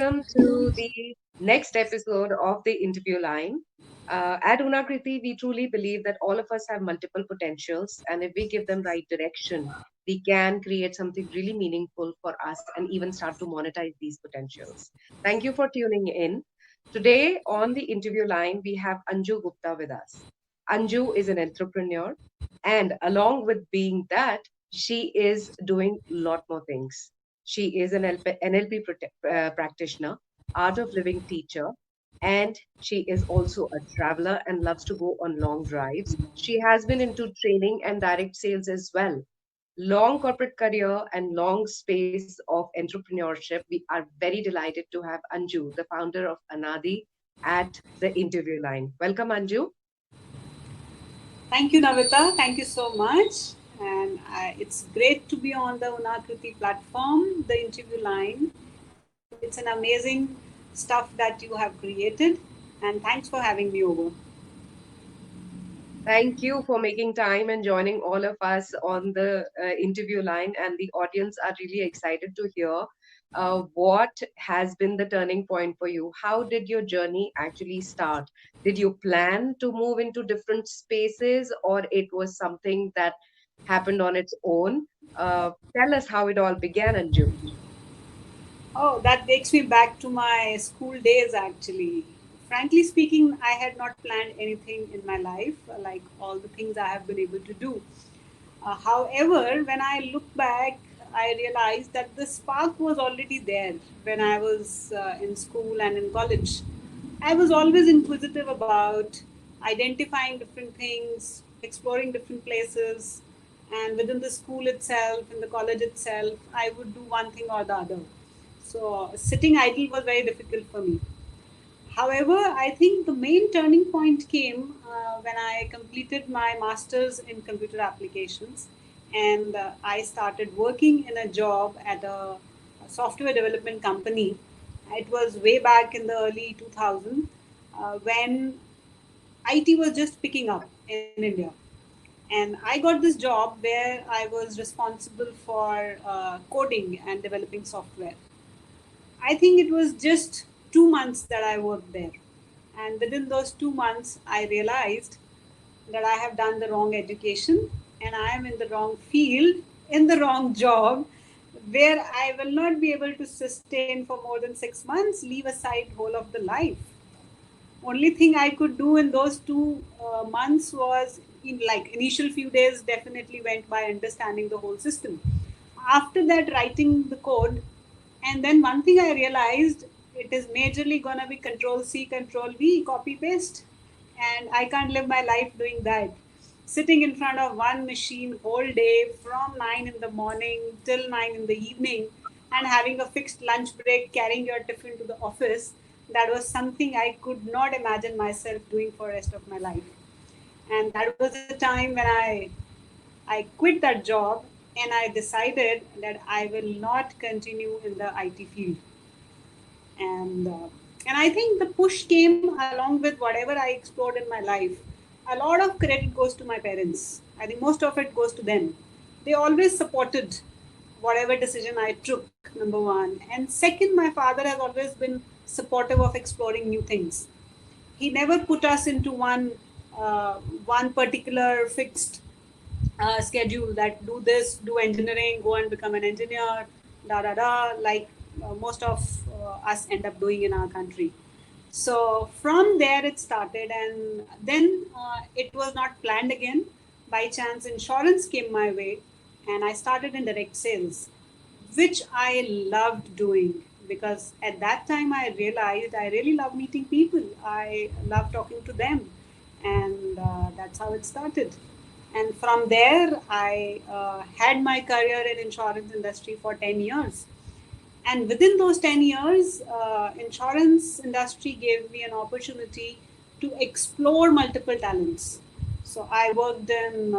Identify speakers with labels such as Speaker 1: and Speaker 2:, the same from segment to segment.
Speaker 1: welcome to the next episode of the interview line. At Unakriti, we truly believe that all of us have multiple potentials, and if we give them right direction, we can create something really meaningful for us and even start to monetize these potentials. Thank you for tuning in. Today on the interview line, we have Anjju Gupta with us. Anju is an entrepreneur, and along with being that, she is doing a lot more things. She is an NLP practitioner, art of living teacher, and she is also a traveler and loves to go on long drives. She has been into training and direct sales as well. Long corporate career and long space of entrepreneurship. We are very delighted to have Anju, the founder of Anadee, at the interview line. Welcome, Anju.
Speaker 2: Thank you, Navita. Thank you so much. And it's great to be on the Unakriti platform, the interview line. It's an amazing stuff that you have created. And thanks for having me over.
Speaker 1: Thank you for making time and joining all of us on the interview line. And the audience are really excited to hear what has been the turning point for you. How did your journey actually start? Did you plan to move into different spaces, or it was something that happened on its own? Tell us how it all began, Anju.
Speaker 2: Oh, that takes me back to my school days actually. Frankly speaking, I had not planned anything in my life, like all the things I have been able to do. However, when I look back, I realized that the spark was already there when I was in school and in college. I was always inquisitive about identifying different things, exploring different places, and within the school itself, in the college itself, I would do one thing or the other. So, sitting idle was very difficult for me. However, I think the main turning point came when I completed my master's in computer applications and I started working in a job at a software development company. It was way back in the early 2000 when IT was just picking up in India. And I got this job where I was responsible for coding and developing software. I think it was just 2 months that I worked there. And within those 2 months, I realized that I have done the wrong education and I am in the wrong field, in the wrong job, where I will not be able to sustain for more than 6 months, leave aside whole of the life. Only thing I could do in those 2 months was in like initial few days definitely went by understanding the whole system. After that, writing the code, and then one thing I realized, it is majorly gonna be Control C, Control V, copy paste, and I can't live my life doing that. Sitting in front of one machine whole day from 9 in the morning till 9 in the evening, and having a fixed lunch break, carrying your tiffin to the office, that was something I could not imagine myself doing for the rest of my life. And that was the time when I quit that job and I decided that I will not continue in the IT field. And I think the push came along with whatever I explored in my life. A lot of credit goes to my parents. I think most of it goes to them. They always supported whatever decision I took, number one. And second, my father has always been supportive of exploring new things. He never put us into one particular fixed schedule that do this, do engineering, go and become an engineer, da da da, like most of us end up doing in our country. So from there it started, and then it was not planned again. By chance, insurance came my way, and I started in direct sales, which I loved doing because at that time I realized I really love meeting people. I love talking to them, and that's how it started. And from there, I had my career in insurance industry for 10 years. And within those 10 years, insurance industry gave me an opportunity to explore multiple talents. So I worked in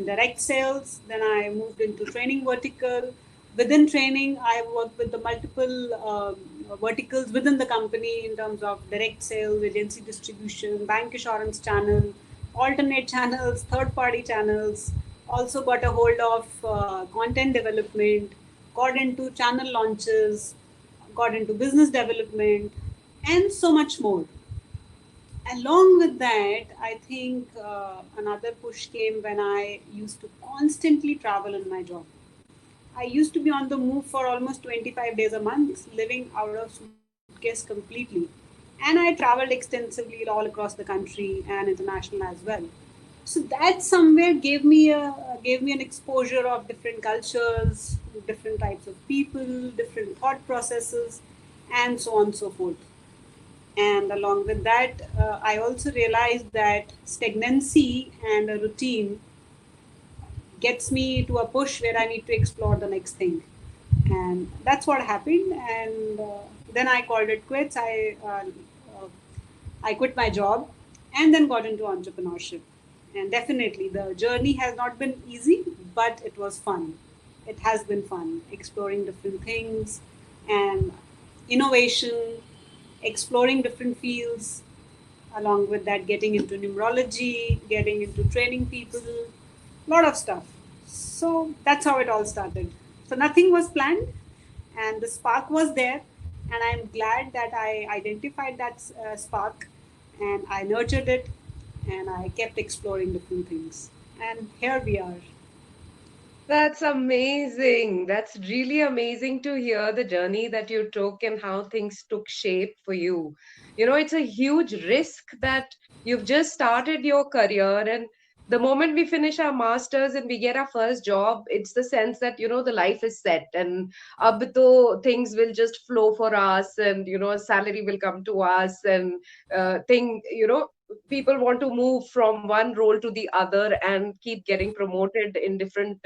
Speaker 2: direct sales, then I moved into training vertical. Within training, I worked with the multiple verticals within the company in terms of direct sales, agency distribution, bank assurance channel, alternate channels, third party channels. Also got a hold of content development, got into channel launches, got into business development, and so much more. Along with that, I think another push came when I used to constantly travel in my job. I used to be on the move for almost 25 days a month, living out of suitcase completely. And I traveled extensively all across the country and international as well. So that somewhere gave me an exposure of different cultures, different types of people, different thought processes, and so on and so forth. And along with that, I also realized that stagnancy and a routine gets me to a push where I need to explore the next thing. And that's what happened. And then I called it quits. I quit my job and then got into entrepreneurship. And definitely, the journey has not been easy, but it was fun. It has been fun exploring different things and innovation, exploring different fields, along with that, getting into numerology, getting into training people, a lot of stuff. So that's how it all started. So nothing was planned, and the spark was there, and I'm glad that I identified that spark, and I nurtured it, and I kept exploring different things, and here we are.
Speaker 1: That's amazing. That's really amazing to hear the journey that you took and how things took shape for you. It's a huge risk that you've just started your career, and the moment we finish our masters and we get our first job, it's the sense that, the life is set and ab to things will just flow for us, and, a salary will come to us, and people want to move from one role to the other and keep getting promoted in different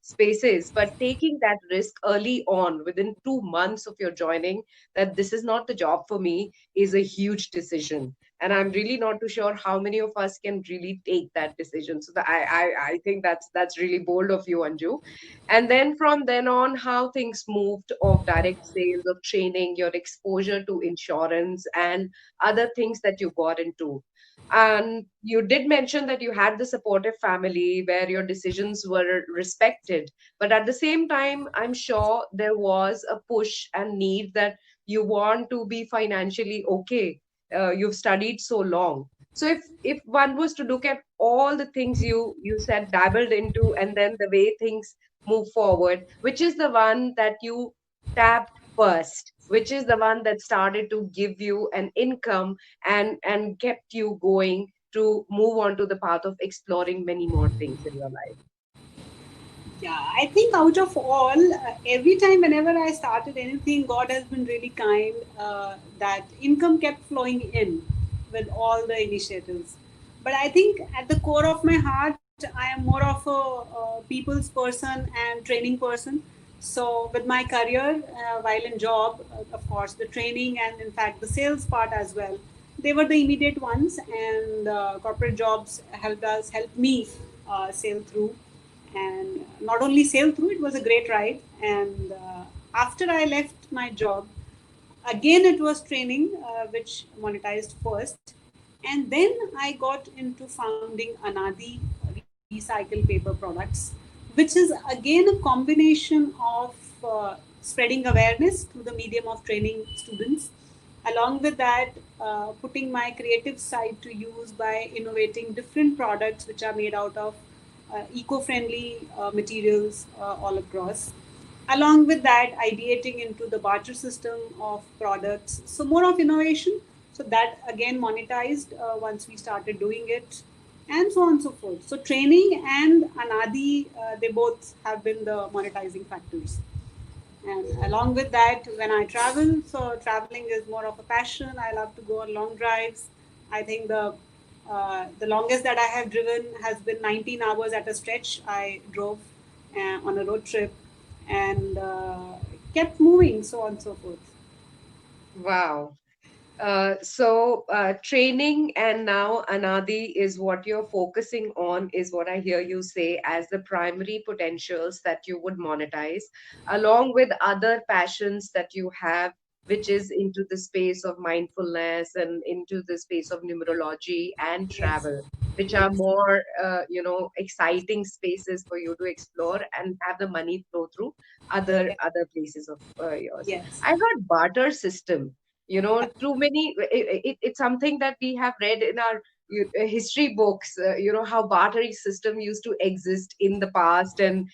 Speaker 1: spaces. But taking that risk early on, within 2 months of your joining, that this is not the job for me, is a huge decision. And I'm really not too sure how many of us can really take that decision. So I think that's really bold of you, Anju. And then from then on, how things moved of direct sales, of training, your exposure to insurance and other things that you got into. And you did mention that you had the supportive family where your decisions were respected. But at the same time, I'm sure there was a push and need that you want to be financially okay. You've studied so long. So if one was to look at all the things you said dabbled into, and then the way things move forward, which is the one that you tapped first? Which is the one that started to give you an income and kept you going to move on to the path of exploring many more things in your life?
Speaker 2: Yeah, I think out of all, every time whenever I started anything, God has been really kind. That income kept flowing in with all the initiatives. But I think at the core of my heart, I am more of a people's person and training person. So with my career, while in job, of course, the training and in fact the sales part as well, they were the immediate ones, and corporate jobs helped me sail through, and not only sail through, it was a great ride. And after I left my job, again it was training, which monetized first, and then I got into founding Anadee Recycled Paper Products, which is again a combination of spreading awareness through the medium of training students, along with that, putting my creative side to use by innovating different products which are made out of eco-friendly materials all across. Along with that, ideating into the barter system of products. So more of innovation. So that again monetized once we started doing it, and so on and so forth. So training and Anadi, they both have been the monetizing factors. And along with that, when I travel, so traveling is more of a passion. I love to go on long drives. I think the longest that I have driven has been 19 hours at a stretch. I drove on a road trip, and kept moving, so on and so forth.
Speaker 1: Wow. So training and now Anadi is what you're focusing on, is what I hear you say, as the primary potentials that you would monetize, along with other passions that you have, which is into the space of mindfulness and into the space of numerology and
Speaker 2: Yes.
Speaker 1: travel. which are
Speaker 2: Yes.
Speaker 1: more, exciting spaces for you to explore and have the money flow through other places of yours.
Speaker 2: Yes.
Speaker 1: I heard barter system. Too many. It's something that we have read in our history books. How bartering system used to exist in the past, and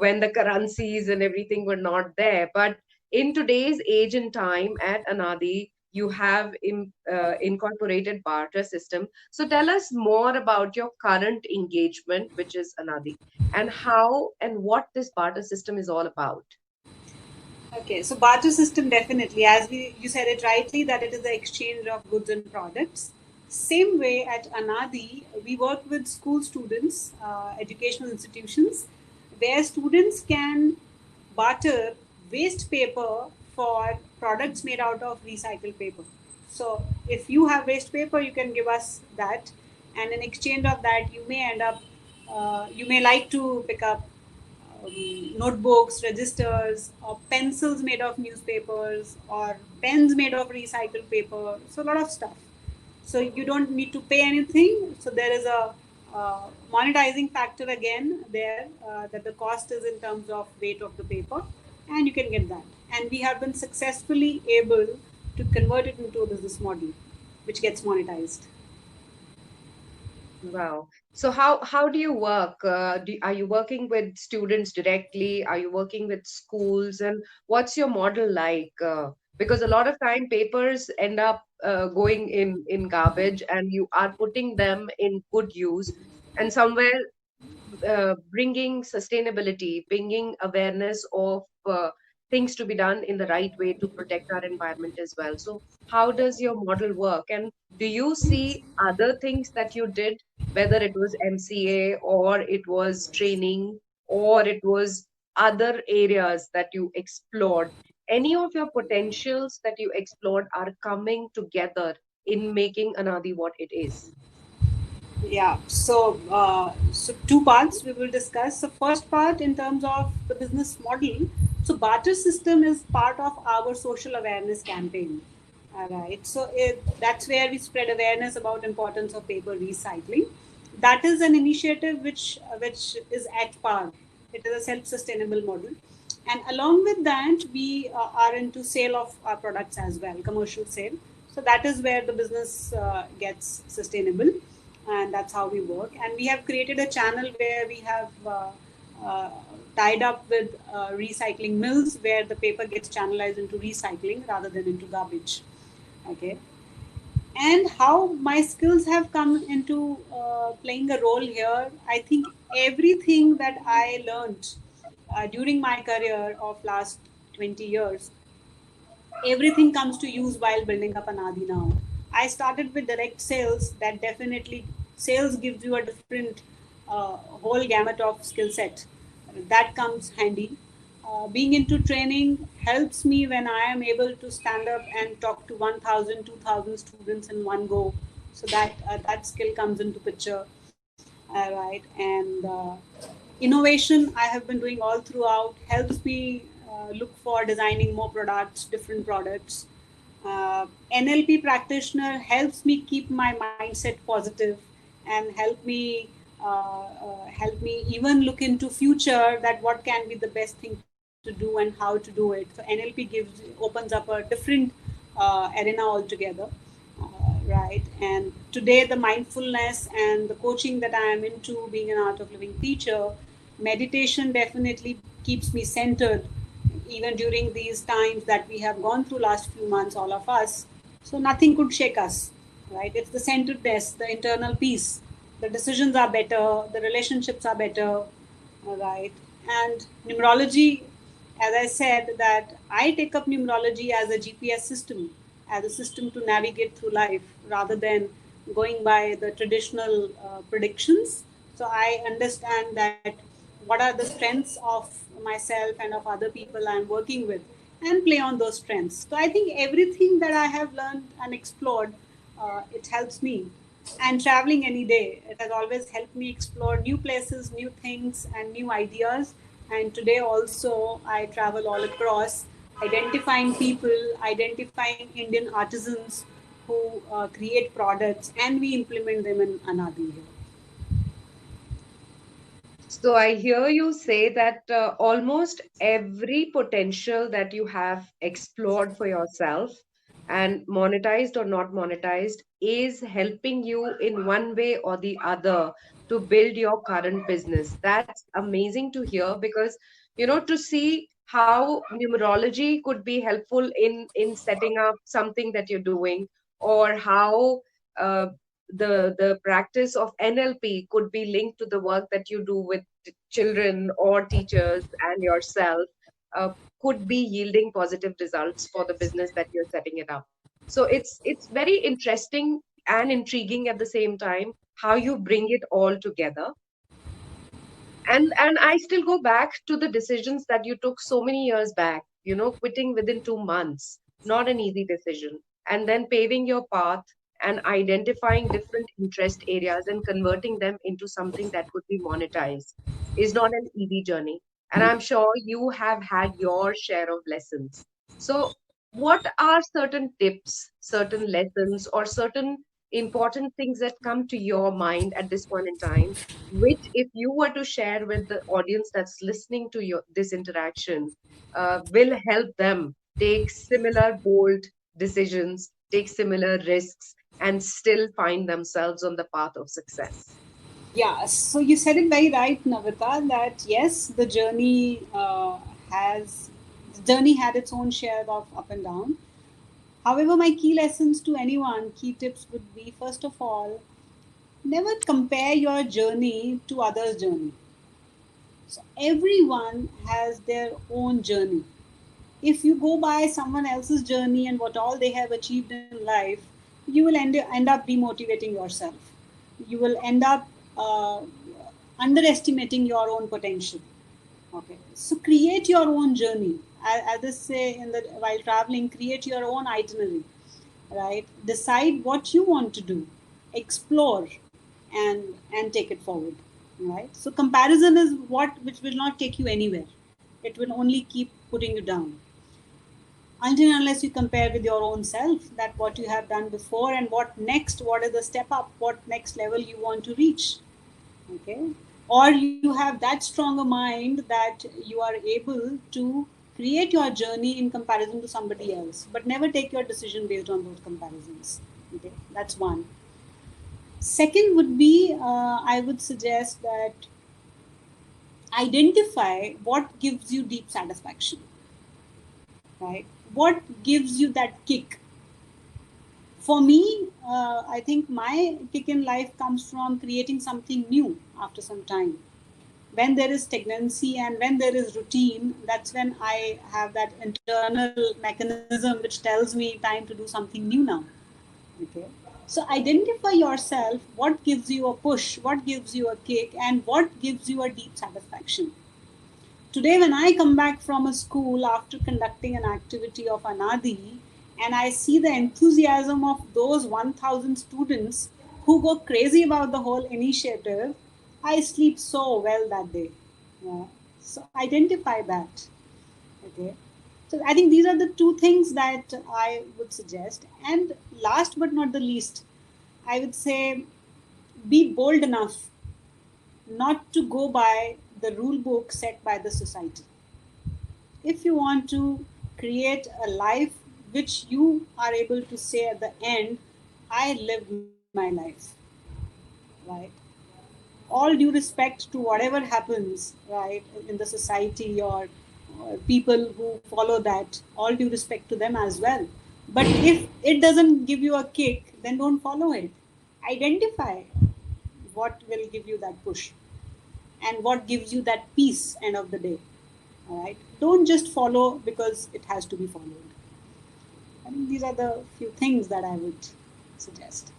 Speaker 1: when the currencies and everything were not there. But in today's age and time at Anadi, you have incorporated barter system. So tell us more about your current engagement, which is Anadi, and how and what this barter system is all about.
Speaker 2: Okay, so barter system definitely, as you said it rightly, that it is the exchange of goods and products. Same way at Anadi, we work with school students, educational institutions, where students can barter waste paper for products made out of recycled paper. So if you have waste paper, you can give us that, and in exchange of that, you may like to pick up notebooks, registers, or pencils made of newspapers, or pens made of recycled paper. So, a lot of stuff. So, you don't need to pay anything. So, there is a monetizing factor again there, that the cost is in terms of weight of the paper, and you can get that. And we have been successfully able to convert it into a business model which gets monetized.
Speaker 1: Wow. So how do you work? Are you working with students directly? Are you working with schools? And what's your model like? Because a lot of time papers end up going in garbage, and you are putting them in good use. And somewhere bringing sustainability, bringing awareness of things to be done in the right way to protect our environment as well. So, how does your model work? And do you see other things that you did, whether it was MCA or it was training or it was other areas that you explored? Any of your potentials that you explored are coming together in making Anadi what it is.
Speaker 2: Yeah, so two parts we will discuss. The first part in terms of the business model. So barter system is part of our social awareness campaign. All right, that's where we spread awareness about importance of paper recycling. That is an initiative which is at par. It is a self-sustainable model, and along with that, we are into sale of our products as well, commercial sale. So that is where the business gets sustainable, and that's how we work. And we have created a channel where we have uh, tied up with recycling mills, where the paper gets channelized into recycling rather than into garbage. Okay, and how my skills have come into playing a role here. I think everything that I learned during my career of last 20 years, everything comes to use while building up an Adi now. I started with direct sales. That definitely, sales gives you a different whole gamut of skill set. That comes handy. Being into training helps me when I am able to stand up and talk to 1,000, 2,000 students in one go. So that skill comes into picture. Right, and innovation I have been doing all throughout helps me look for designing more products, different products. NLP practitioner helps me keep my mindset positive and help me even look into future, that what can be the best thing to do and how to do it. So NLP opens up a different arena altogether. Right, and today the mindfulness and the coaching that I am into, being an art of living teacher, meditation definitely keeps me centered even during these times that we have gone through last few months, all of us. So nothing could shake us, right? It's the centeredness, the internal peace. The decisions are better, the relationships are better, all right? And numerology, as I said, that I take up numerology as a GPS system, as a system to navigate through life rather than going by the traditional predictions. So I understand that what are the strengths of myself and of other people I'm working with, and play on those strengths. So I think everything that I have learned and explored, it helps me. And traveling any day, it has always helped me explore new places, new things, and new ideas. And today also, I travel all across, identifying people, identifying Indian artisans who create products, and we implement them in Anadi here.
Speaker 1: So I hear you say that almost every potential that you have explored for yourself, and monetized or not monetized, is helping you in one way or the other to build your current business. That's amazing to hear, because to see how numerology could be helpful in setting up something that you're doing, or how uh, the practice of NLP could be linked to the work that you do with children or teachers and yourself, uh, could be yielding positive results for the business that you're setting it up. So it's very interesting and intriguing at the same time how you bring it all together. And I still go back to the decisions that you took so many years back, quitting within 2 months, not an easy decision, and then paving your path and identifying different interest areas and converting them into something that could be monetized is not an easy journey. And I'm sure you have had your share of lessons. So what are certain tips, certain lessons, or certain important things that come to your mind at this point in time, which, if you were to share with the audience that's listening to this interaction, will help them take similar bold decisions, take similar risks, and still find themselves on the path of success?
Speaker 2: Yeah, so you said it very right, Navita, that yes, has the journey had its own share of up and down. However, my key lessons to anyone, key tips would be, first of all, never compare your journey to others' journey. So everyone has their own journey. If you go by someone else's journey and what all they have achieved in life, you will end up demotivating yourself. You will end up underestimating your own potential. Okay, so create your own journey. As I say in the while traveling, create your own itinerary. Right, decide what you want to do, explore, and take it forward. Right, so comparison is what which will not take you anywhere. It will only keep putting you down until and unless you compare with your own self, that what you have done before and what next, what is the step up, what next level you want to reach. Okay, or you have that stronger mind that you are able to create your journey in comparison to somebody else, but never take your decision based on those comparisons. Okay, that's one. Second would be, I would suggest that identify what gives you deep satisfaction. Right, what gives you that kick. For me, I think my kick in life comes from creating something new after some time. When there is stagnancy and when there is routine, that's when I have that internal mechanism which tells me time to do something new now. Okay. So identify yourself, what gives you a push, what gives you a kick, and what gives you a deep satisfaction. Today, when I come back from a school after conducting an activity of Anadee, and I see the enthusiasm of those 1,000 students who go crazy about the whole initiative, I sleep so well that day. Yeah. So identify that. Okay. So I think these are the two things that I would suggest. And last but not the least, I would say be bold enough not to go by the rule book set by the society. If you want to create a life which you are able to say at the end, I lived my life, right? All due respect to whatever happens, right, in the society, or people who follow that, all due respect to them as well. But if it doesn't give you a kick, then don't follow it. Identify what will give you that push and what gives you that peace end of the day. All right, don't just follow because it has to be followed. I think these are the few things that I would suggest.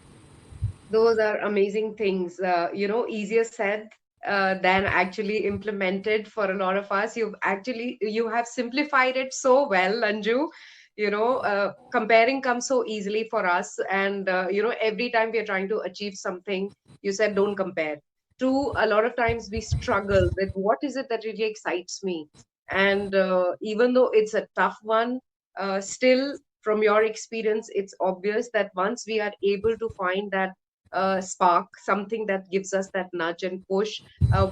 Speaker 1: Those are amazing things. Easier said than actually implemented for a lot of us. You have simplified it so well, Anju. Comparing comes so easily for us, and every time we are trying to achieve something, you said don't compare. True, a lot of times we struggle with what is it that really excites me, and even though it's a tough one, still from your experience, it's obvious that once we are able to find that spark, something that gives us that nudge and push,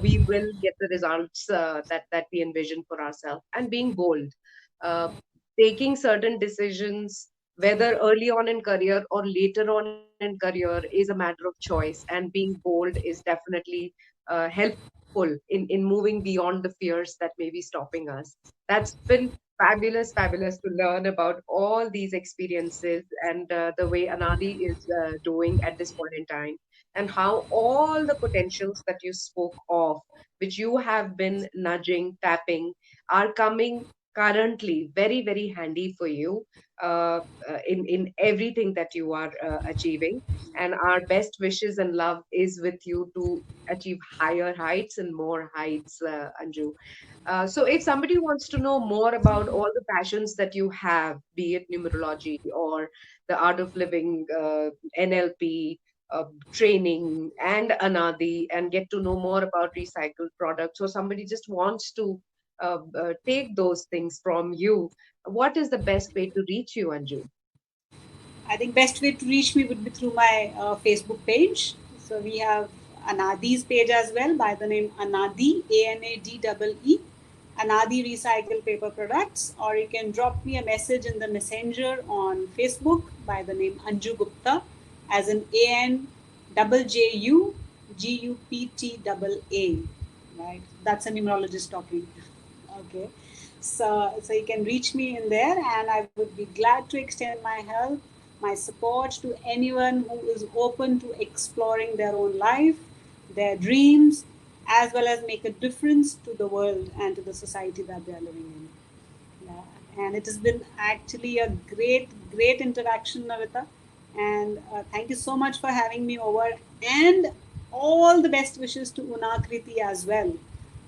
Speaker 1: we will get the results that we envision for ourselves. And being bold, uh, taking certain decisions, whether early on in career or later on in career, is a matter of choice. And being bold is definitely helpful in moving beyond the fears that may be stopping us. That's been fabulous to learn about all these experiences, and the way Anadi is doing at this point in time, and how all the potentials that you spoke of, which you have been nudging, tapping, are coming currently very handy for you in everything that you are achieving. And our best wishes and love is with you to achieve higher heights and more heights, Anju. So, if somebody wants to know more about all the passions that you have, be it numerology or the art of living, NLP, training, and Anadi, and get to know more about recycled products, or somebody just wants to take those things from you, what is the best way to reach you, Anju?
Speaker 2: I think best way to reach me would be through my Facebook page. So we have Anadee's page as well by the name Anadee, Anadee, Anadee Recycled Paper Products, or you can drop me a message in the messenger on Facebook by the name Anjju Gupta, as in ANJUGUPTA. Right, that's a numerologist talking. Okay. So you can reach me in there, and I would be glad to extend my help, my support to anyone who is open to exploring their own life, their dreams, as well as make a difference to the world and to the society that they are living in. Yeah. And it has been actually a great interaction, Navita. And thank you so much for having me over. And all the best wishes to Unakriti as well.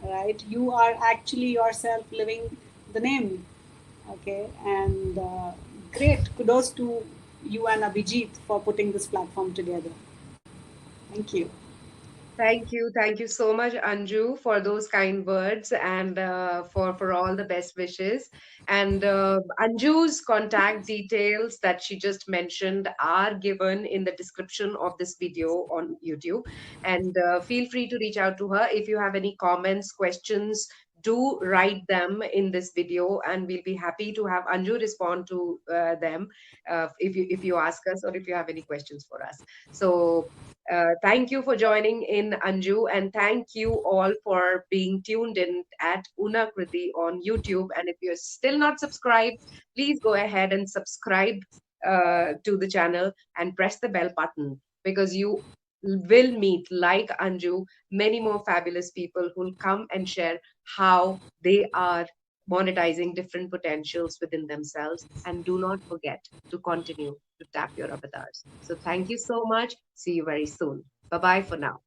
Speaker 2: Right? You are actually yourself living the name. Okay. And great. Kudos to you and Abhijit for putting this platform together. Thank you.
Speaker 1: Thank you so much, Anju, for those kind words, and for all the best wishes. And Anju's contact details that she just mentioned are given in the description of this video on YouTube. And feel free to reach out to her if you have any comments, questions. Do write them in this video, and we'll be happy to have Anju respond to them if you ask us, or if you have any questions for us. So. Thank you for joining in, Anju, and thank you all for being tuned in at Unakriti on YouTube. And if you're still not subscribed, please go ahead and subscribe to the channel and press the bell button, because you will meet, like Anju, many more fabulous people who'll come and share how they are monetizing different potentials within themselves. And do not forget to continue to tap your avatars. So thank you so much. See you very soon. Bye bye for now.